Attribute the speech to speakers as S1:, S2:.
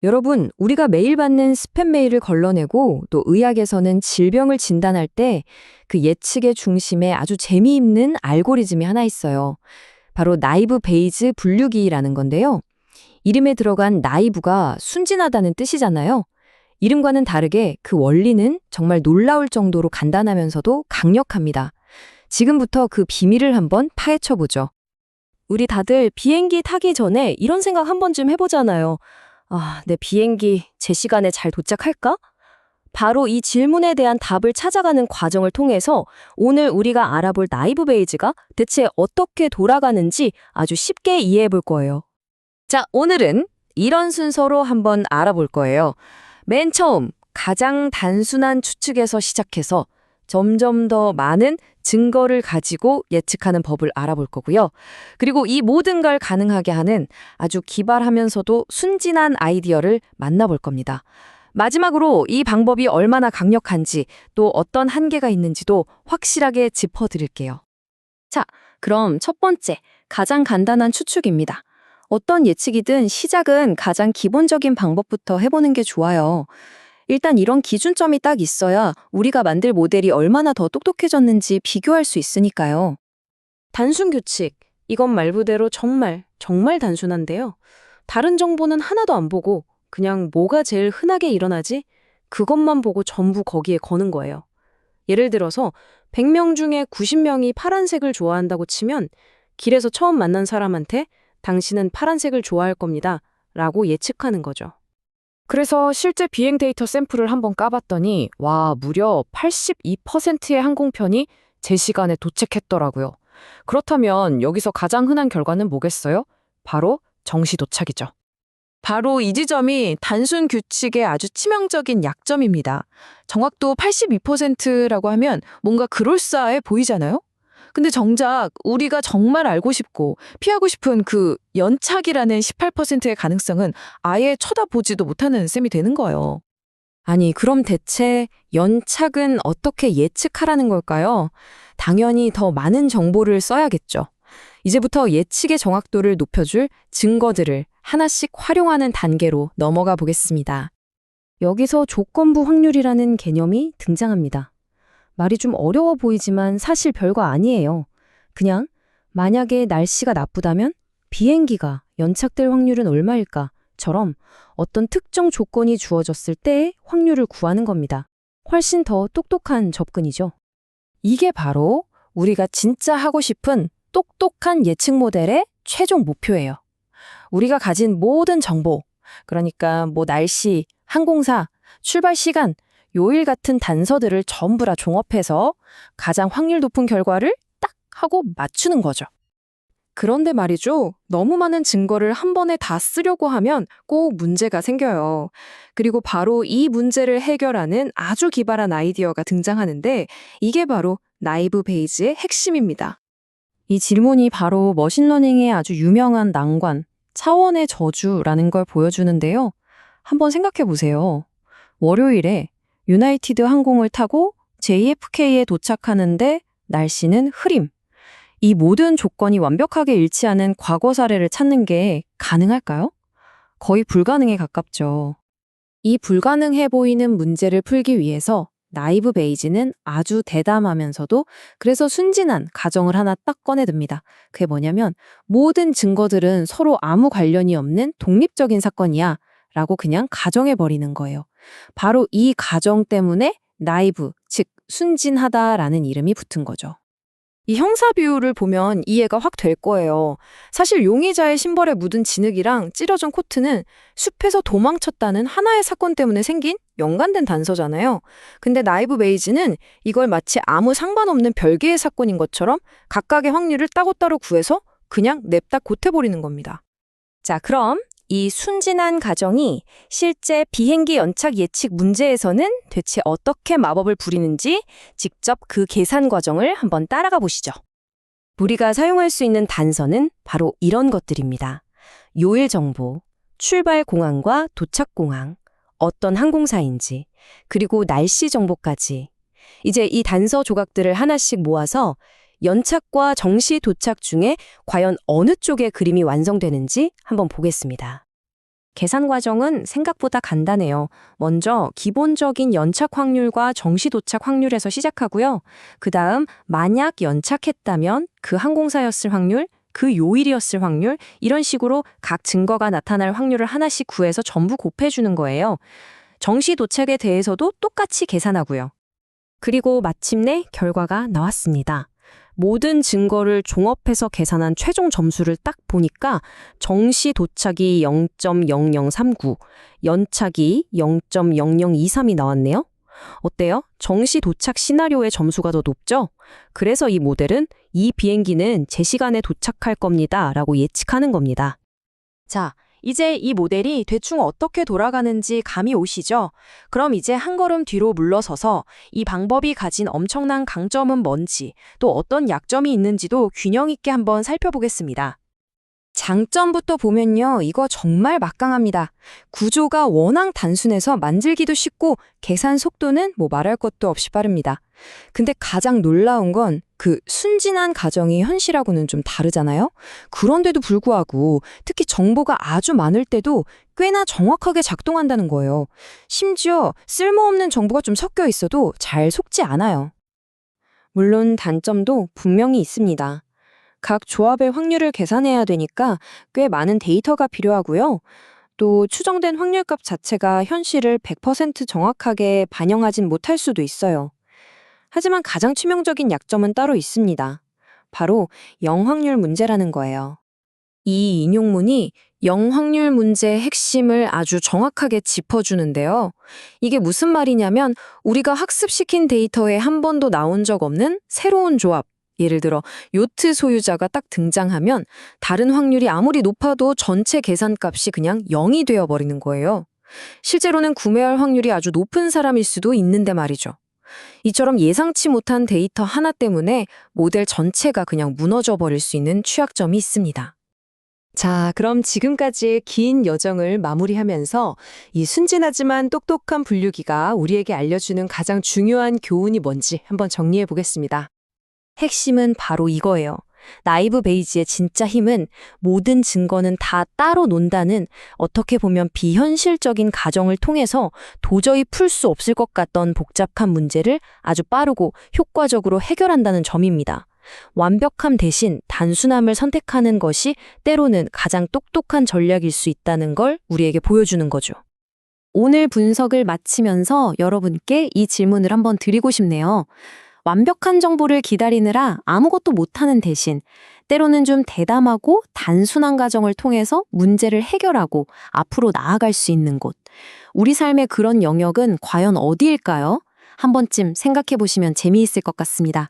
S1: 여러분, 우리가 매일 받는 스팸 메일을 걸러내고 또 의학에서는 질병을 진단할 때 그 예측의 중심에 아주 재미있는 알고리즘이 하나 있어요. 바로 나이브 베이즈 분류기라는 건데요. 이름에 들어간 나이브가 순진하다는 뜻이잖아요. 이름과는 다르게 그 원리는 정말 놀라울 정도로 간단하면서도 강력합니다. 지금부터 그 비밀을 한번 파헤쳐 보죠.
S2: 우리 다들 비행기 타기 전에 이런 생각 한 번쯤 해보잖아요. 아, 내 비행기 제 시간에 잘 도착할까? 바로 이 질문에 대한 답을 찾아가는 과정을 통해서 오늘 우리가 알아볼 나이브 베이즈가 대체 어떻게 돌아가는지 아주 쉽게 이해해 볼 거예요.
S1: 자, 오늘은 이런 순서로 한번 알아볼 거예요. 맨 처음 가장 단순한 추측에서 시작해서 점점 더 많은 증거를 가지고 예측하는 법을 알아볼 거고요. 그리고 이 모든 걸 가능하게 하는 아주 기발하면서도 순진한 아이디어를 만나볼 겁니다. 마지막으로 이 방법이 얼마나 강력한지 또 어떤 한계가 있는지도 확실하게 짚어드릴게요.
S2: 자, 그럼 첫 번째, 가장 간단한 추측입니다. 어떤 예측이든 시작은 가장 기본적인 방법부터 해보는 게 좋아요. 일단 이런 기준점이 딱 있어야 우리가 만들 모델이 얼마나 더 똑똑해졌는지 비교할 수 있으니까요. 단순 규칙, 이건 말 그대로 정말 단순한데요. 다른 정보는 하나도 안 보고 그냥 뭐가 제일 흔하게 일어나지? 그것만 보고 전부 거기에 거는 거예요. 예를 들어서 100명 중에 90명이 파란색을 좋아한다고 치면 길에서 처음 만난 사람한테 당신은 파란색을 좋아할 겁니다. 라고 예측하는 거죠.
S3: 그래서 실제 비행 데이터 샘플을 한번 까봤더니 와, 무려 82%의 항공편이 제 시간에 도착했더라고요. 그렇다면 여기서 가장 흔한 결과는 뭐겠어요? 바로 정시 도착이죠.
S4: 바로 이 지점이 단순 규칙의 아주 치명적인 약점입니다. 정확도 82%라고 하면 뭔가 그럴싸해 보이잖아요? 근데 정작 우리가 정말 알고 싶고 피하고 싶은 그 연착이라는 18%의 가능성은 아예 쳐다보지도 못하는 셈이 되는 거예요.
S1: 아니, 그럼 대체 연착은 어떻게 예측하라는 걸까요? 당연히 더 많은 정보를 써야겠죠. 이제부터 예측의 정확도를 높여줄 증거들을 하나씩 활용하는 단계로 넘어가 보겠습니다.
S2: 여기서 조건부 확률이라는 개념이 등장합니다. 말이 좀 어려워 보이지만 사실 별거 아니에요. 그냥 만약에 날씨가 나쁘다면 비행기가 연착될 확률은 얼마일까?처럼 어떤 특정 조건이 주어졌을 때의 확률을 구하는 겁니다. 훨씬 더 똑똑한 접근이죠. 이게 바로 우리가 진짜 하고 싶은 똑똑한 예측 모델의 최종 목표예요. 우리가 가진 모든 정보, 그러니까 뭐 날씨, 항공사, 출발 시간, 요일 같은 단서들을 전부 다 종합해서 가장 확률 높은 결과를 딱 하고 맞추는 거죠.
S5: 그런데 말이죠. 너무 많은 증거를 한 번에 다 쓰려고 하면 꼭 문제가 생겨요. 그리고 바로 이 문제를 해결하는 아주 기발한 아이디어가 등장하는데 이게 바로 나이브 베이즈의 핵심입니다.
S2: 이 질문이 바로 머신러닝의 아주 유명한 난관, 차원의 저주라는 걸 보여주는데요. 한번 생각해 보세요. 월요일에 유나이티드 항공을 타고 JFK에 도착하는데 날씨는 흐림. 이 모든 조건이 완벽하게 일치하는 과거 사례를 찾는 게 가능할까요? 거의 불가능에 가깝죠. 이 불가능해 보이는 문제를 풀기 위해서 나이브 베이지는 아주 대담하면서도 그래서 순진한 가정을 하나 딱 꺼내듭니다. 그게 뭐냐면 모든 증거들은 서로 아무 관련이 없는 독립적인 사건이야 라고 그냥 가정해버리는 거예요. 바로 이 가정 때문에 나이브, 즉 순진하다라는 이름이 붙은 거죠.
S5: 이 형사 비율을 보면 이해가 확 될 거예요. 사실 용의자의 신발에 묻은 진흙이랑 찌러진 코트는 숲에서 도망쳤다는 하나의 사건 때문에 생긴 연관된 단서잖아요. 근데 나이브 베이지는 이걸 마치 아무 상관없는 별개의 사건인 것처럼 각각의 확률을 따로따로 구해서 그냥 냅다 곧해버리는 겁니다.
S2: 자, 그럼 이 순진한 가정이 실제 비행기 연착 예측 문제에서는 대체 어떻게 마법을 부리는지 직접 그 계산 과정을 한번 따라가 보시죠. 우리가 사용할 수 있는 단서는 바로 이런 것들입니다. 요일 정보, 출발 공항과 도착 공항, 어떤 항공사인지, 그리고 날씨 정보까지. 이제 이 단서 조각들을 하나씩 모아서 연착과 정시 도착 중에 과연 어느 쪽의 그림이 완성되는지 한번 보겠습니다.
S1: 계산 과정은 생각보다 간단해요. 먼저 기본적인 연착 확률과 정시 도착 확률에서 시작하고요. 그 다음 만약 연착했다면 그 항공사였을 확률, 그 요일이었을 확률, 이런 식으로 각 증거가 나타날 확률을 하나씩 구해서 전부 곱해주는 거예요. 정시 도착에 대해서도 똑같이 계산하고요. 그리고 마침내 결과가 나왔습니다. 모든 증거를 종합해서 계산한 최종 점수를 딱 보니까 정시 도착이 0.0039, 연착이 0.0023이 나왔네요. 어때요? 정시 도착 시나리오의 점수가 더 높죠? 그래서 이 모델은 이 비행기는 제 시간에 도착할 겁니다 라고 예측하는 겁니다. 자, 이제 이 모델이 대충 어떻게 돌아가는지 감이 오시죠? 그럼 이제 한 걸음 뒤로 물러서서 이 방법이 가진 엄청난 강점은 뭔지, 또 어떤 약점이 있는지도 균형 있게 한번 살펴보겠습니다. 장점부터 보면요, 이거 정말 막강합니다. 구조가 워낙 단순해서 만들기도 쉽고 계산 속도는 뭐 말할 것도 없이 빠릅니다. 근데 가장 놀라운 건 그 순진한 가정이 현실하고는 좀 다르잖아요? 그런데도 불구하고 특히 정보가 아주 많을 때도 꽤나 정확하게 작동한다는 거예요. 심지어 쓸모없는 정보가 좀 섞여 있어도 잘 속지 않아요. 물론 단점도 분명히 있습니다. 각 조합의 확률을 계산해야 되니까 꽤 많은 데이터가 필요하고요. 또 추정된 확률값 자체가 현실을 100% 정확하게 반영하진 못할 수도 있어요. 하지만 가장 치명적인 약점은 따로 있습니다. 바로 영확률 문제라는 거예요. 이 인용문이 영확률 문제의 핵심을 아주 정확하게 짚어주는데요. 이게 무슨 말이냐면 우리가 학습시킨 데이터에 한 번도 나온 적 없는 새로운 조합, 예를 들어 요트 소유자가 딱 등장하면 다른 확률이 아무리 높아도 전체 계산값이 그냥 0이 되어버리는 거예요. 실제로는 구매할 확률이 아주 높은 사람일 수도 있는데 말이죠. 이처럼 예상치 못한 데이터 하나 때문에 모델 전체가 그냥 무너져 버릴 수 있는 취약점이 있습니다.
S2: 자, 그럼 지금까지의 긴 여정을 마무리하면서 이 순진하지만 똑똑한 분류기가 우리에게 알려주는 가장 중요한 교훈이 뭔지 한번 정리해 보겠습니다.
S1: 핵심은 바로 이거예요. 나이브 베이지의 진짜 힘은 모든 증거는 다 따로 논다는 어떻게 보면 비현실적인 가정을 통해서 도저히 풀 수 없을 것 같던 복잡한 문제를 아주 빠르고 효과적으로 해결한다는 점입니다. 완벽함 대신 단순함을 선택하는 것이 때로는 가장 똑똑한 전략일 수 있다는 걸 우리에게 보여주는 거죠. 오늘 분석을 마치면서 여러분께 이 질문을 한번 드리고 싶네요. 완벽한 정보를 기다리느라 아무것도 못하는 대신 때로는 좀 대담하고 단순한 과정을 통해서 문제를 해결하고 앞으로 나아갈 수 있는 곳. 우리 삶의 그런 영역은 과연 어디일까요? 한 번쯤 생각해 보시면 재미있을 것 같습니다.